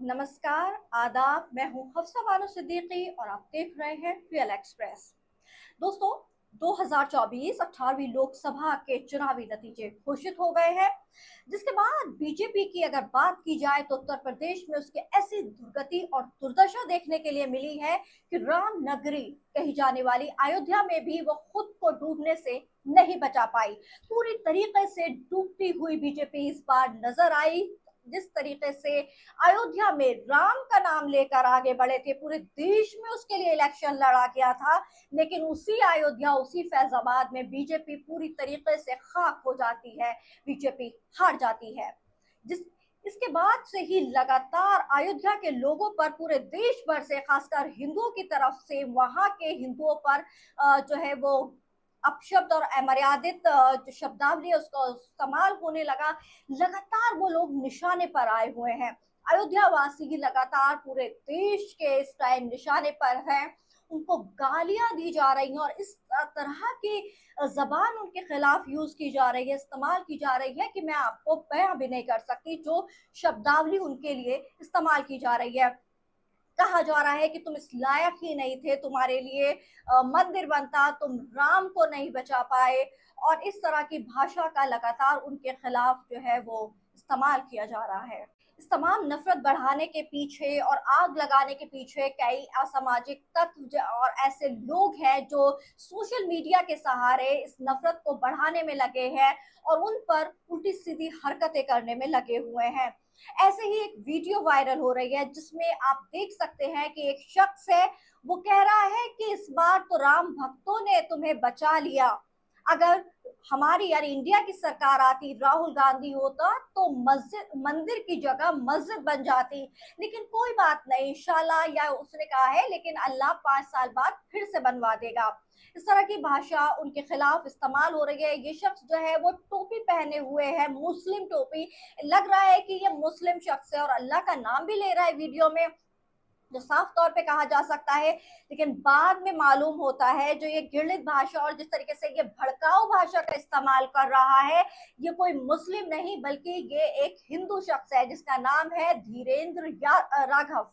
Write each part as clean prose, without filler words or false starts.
नमस्कार, आदाब। मैं हूं हफ्सा बानो सिद्दीकी और आप देख रहे हैं रियल एक्सप्रेस। दोस्तों, 2024 18वीं लोकसभा के चुनावी नतीजे घोषित हो गए हैं, जिसके बाद बीजेपी की अगर बात की जाए तो उत्तर प्रदेश में उसकी ऐसी दुर्गति और दुर्दशा देखने के लिए मिली है कि राम नगरी कही जाने वाली अयोध्या में भी वो खुद को डूबने से नहीं बचा पाई। पूरी तरीके से डूबती हुई बीजेपी इस बार नजर आई। जिस तरीके से अयोध्या में राम का नाम लेकर आगे बढ़े थे, पूरे देश में उसके लिए इलेक्शन लड़ा गया था, लेकिन उसी अयोध्या, उसी फैजाबाद में बीजेपी पूरी तरीके से खाक हो जाती है, बीजेपी हार जाती है। जिस इसके बाद से ही लगातार अयोध्या के लोगों पर, पूरे देश भर से, खासकर हिंदुओं की तरफ से वहां के हिंदुओं पर जो है वो अपशब्द और अमर्यादित जो शब्दावली है उसका इस्तेमाल होने लगा। लगातार वो लोग निशाने पर आए हुए हैं। अयोध्या वासी लगातार पूरे देश के इस टाइम निशाने पर हैं। उनको गालियां दी जा रही हैं और इस तरह की जबान उनके खिलाफ यूज की जा रही है, इस्तेमाल की जा रही है कि मैं आपको बयां भी नहीं कर सकती। जो शब्दावली उनके लिए इस्तेमाल की जा रही है, कहा जा रहा है कि तुम इस लायक ही नहीं थे, तुम्हारे लिए मंदिर बनता, तुम राम को नहीं बचा पाए। और इस तरह की भाषा का लगातार उनके खिलाफ जो है वो इस्तेमाल किया जा रहा है। इस तमाम नफरत बढ़ाने के पीछे और आग लगाने के पीछे कई असामाजिक तत्व और ऐसे लोग हैं जो सोशल मीडिया के सहारे इस नफरत को बढ़ाने में लगे हैं और उन पर उल्टी सीधी हरकतें करने में लगे हुए हैं। ऐसे ही एक वीडियो वायरल हो रही है जिसमें आप देख सकते हैं कि एक शख्स है, वो कह रहा है कि इस बार तो राम भक्तों ने तुम्हें बचा लिया। अगर हमारी यानी इंडिया की सरकार आती, राहुल गांधी होता, तो मस्जिद, मंदिर की जगह मस्जिद बन जाती। लेकिन कोई बात नहीं, इंशाल्लाह, या उसने कहा है, लेकिन अल्लाह 5 साल बाद फिर से बनवा देगा। इस तरह की भाषा उनके खिलाफ इस्तेमाल हो रही है। ये शख्स जो है वो टोपी पहने हुए है, मुस्लिम टोपी। लग रहा है कि ये मुस्लिम शख्स है और अल्लाह का नाम भी ले रहा है वीडियो में, जो साफ तौर पे कहा जा सकता है। लेकिन बाद में मालूम होता है जो ये घृणित भाषा और जिस तरीके से ये भड़काऊ भाषा का इस्तेमाल कर रहा है, ये कोई मुस्लिम नहीं बल्कि ये एक हिंदू शख्स है जिसका नाम है धीरेन्द्र राघव।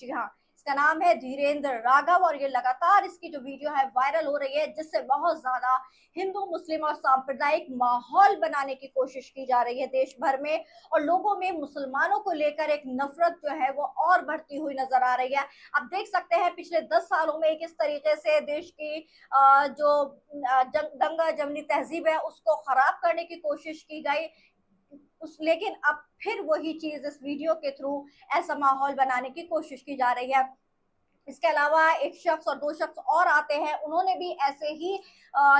जी हाँ, इसका नाम है धीरेन्द्र राघव और ये लगातार इसकी जो वीडियो है वायरल हो रही है, जिससे बहुत ज्यादा हिंदू मुस्लिम और सांप्रदायिक माहौल बनाने की कोशिश की जा रही है देश भर में। और लोगों में मुसलमानों को लेकर एक नफरत जो है वो और बढ़ती हुई नजर आ रही है। आप देख सकते हैं पिछले 10 सालों में किस तरीके से देश की जो दंगा जमनी तहजीब है उसको खराब करने की कोशिश की गई। लेकिन अब फिर वही चीज इस वीडियो के थ्रू ऐसा माहौल बनाने की कोशिश की जा रही है। इसके अलावा एक शख्स और दो शख्स और आते हैं, उन्होंने भी ऐसे ही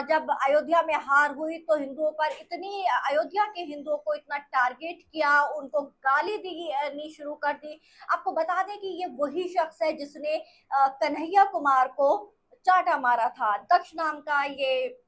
जब अयोध्या में हार हुई तो हिंदुओं पर इतनी, अयोध्या के हिंदुओं को इतना टारगेट किया, उनको गाली दी शुरू कर दी। आपको बता दें कि ये वही शख्स है जिसने कन्हैया कुमार को चाटा मारा था। दक्ष नाम का ये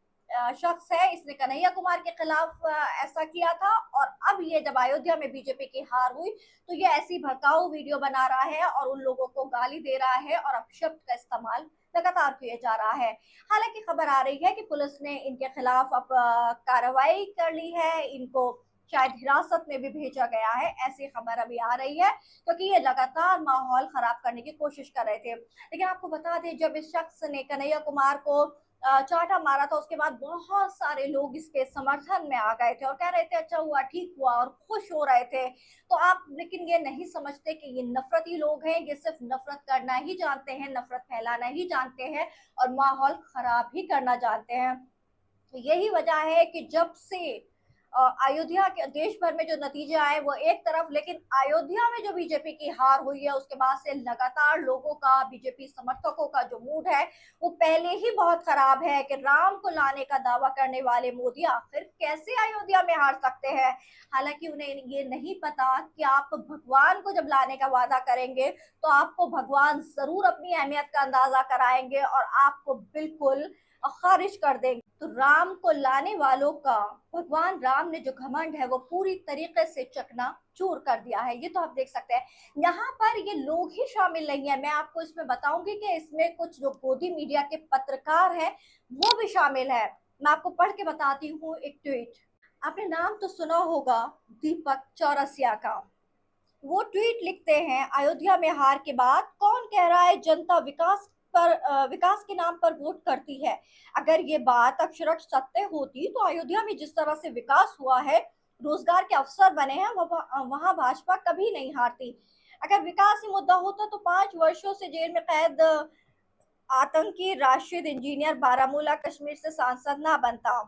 शख्स है, इसने कन्हैया कुमार के खिलाफ ऐसा किया था। और अब ये जब अयोध्या में बीजेपी की हार हुई तो ये ऐसी भड़काऊ वीडियो बना रहा है और उन लोगों को गाली दे रहा है और अपशब्द का इस्तेमाल लगातार किया जा रहा है। हालांकि खबर आ रही है कि पुलिस ने इनके खिलाफ अब कार्रवाई कर ली है, इनको शायद हिरासत में भी भेजा गया है, ऐसी खबर अभी आ रही है, क्योंकि ये लगातार माहौल खराब करने की कोशिश कर रहे थे। लेकिन आपको बता दें, जब इस शख्स ने कन्हैया कुमार को चाटा मारा था, उसके बाद बहुत सारे लोग इसके समर्थन में आ गए थे और कह रहे थे अच्छा हुआ, ठीक हुआ, और खुश हो रहे थे। तो आप लेकिन ये नहीं समझते कि ये नफरती लोग हैं, ये सिर्फ नफरत करना ही जानते हैं, नफरत फैलाना ही जानते हैं और माहौल खराब ही करना जानते हैं। तो यही वजह है कि जब से अयोध्या के देश भर में जो नतीजे आए वो एक तरफ, लेकिन अयोध्या में जो बीजेपी की हार हुई है उसके बाद से लगातार लोगों का, बीजेपी समर्थकों का जो मूड है वो पहले ही बहुत खराब है कि राम को लाने का दावा करने वाले मोदी आखिर कैसे अयोध्या में हार सकते हैं। हालांकि उन्हें ये नहीं पता कि आप भगवान को जब लाने का वादा करेंगे तो आपको भगवान जरूर अपनी अहमियत का अंदाजा कराएंगे और आपको बिल्कुल खारिज कर देंगे। तो राम को लाने वालों का भगवान राम ने जो घमंड है वो पूरी तरीके से चकना चूर कर दिया है। ये तो आप देख सकते हैं। यहाँ पर ये लोग ही शामिल नहीं है, मैं आपको इसमें बताऊंगी कि इसमें कुछ जो गोदी मीडिया के पत्रकार हैं वो भी शामिल है। मैं आपको पढ़ के बताती हूँ एक ट्वीट। आपने नाम तो सुना होगा दीपक चौरसिया का। वो ट्वीट लिखते हैं, अयोध्या में हार के बाद कौन कह रहा है जनता विकास के नाम पर वोट करती है। अगर ये बात अक्षरश सत्य होती तो अयोध्या में जिस तरह से विकास हुआ है, रोजगार के अवसर बने हैं, वहां भाजपा कभी नहीं हारती। अगर विकास ही मुद्दा होता तो 5 वर्षों से जेल में कैद आतंकी राशिद इंजीनियर बारामूला कश्मीर से सांसद ना बनता।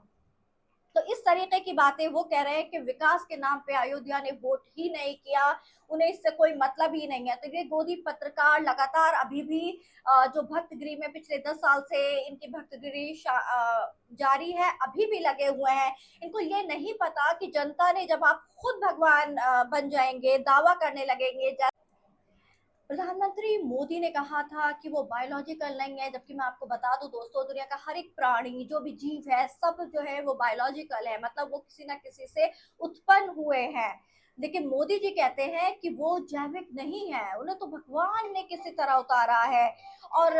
तो इस तरीके की बातें वो कह रहे हैं कि विकास के नाम पे अयोध्या ने वोट ही नहीं किया, उन्हें इससे कोई मतलब ही नहीं है। तो ये गोदी पत्रकार लगातार अभी भी जो भक्तगिरी में पिछले 10 साल से इनकी भक्तगिरी जारी है, अभी भी लगे हुए हैं। इनको ये नहीं पता कि जनता ने, जब आप खुद भगवान बन जाएंगे, दावा करने लगेंगे। प्रधानमंत्री मोदी ने कहा था कि वो बायोलॉजिकल नहीं है, जबकि मैं आपको बता दूं दोस्तों, दुनिया का हर एक प्राणी जो भी जीव है, सब जो है वो बायोलॉजिकल है, मतलब वो किसी ना किसी से उत्पन्न हुए हैं। लेकिन मोदी जी कहते हैं कि वो जैविक नहीं है, उन्हें तो भगवान ने किसी तरह उतारा है, और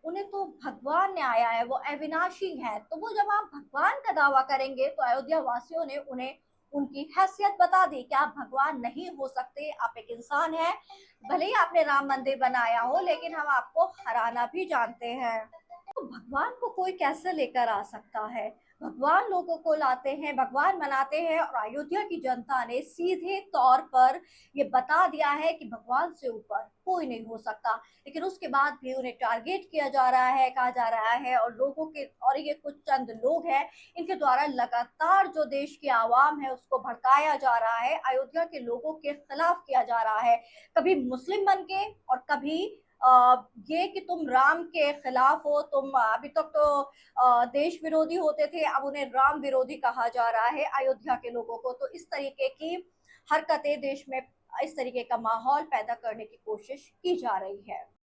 उन्हें तो भगवान ने आया है, वो अविनाशी है। तो वो जब आप भगवान का दावा करेंगे तो अयोध्या वासियों ने उन्हें उनकी हैसियत बता दी कि आप भगवान नहीं हो सकते, आप एक इंसान हैं। भले ही आपने राम मंदिर बनाया हो, लेकिन हम आपको हराना भी जानते हैं। तो भगवान को कोई कैसे लेकर आ सकता है। भगवान लोगों को लाते हैं, भगवान मनाते हैं, और अयोध्या की जनता ने सीधे तौर पर ये बता दिया है कि भगवान से ऊपर कोई नहीं हो सकता। लेकिन उसके बाद भी उन्हें टारगेट किया जा रहा है, कहा जा रहा है, और लोगों के, और ये कुछ चंद लोग हैं, इनके द्वारा लगातार जो देश की आवाम है उसको भड़काया जा रहा है, अयोध्या के लोगों के खिलाफ किया जा रहा है। कभी मुस्लिम बन के, और कभी ये कि तुम राम के खिलाफ हो, तुम अभी तक तो देश विरोधी होते थे, अब उन्हें राम विरोधी कहा जा रहा है अयोध्या के लोगों को। तो इस तरीके की हरकतें देश में, इस तरीके का माहौल पैदा करने की कोशिश की जा रही है।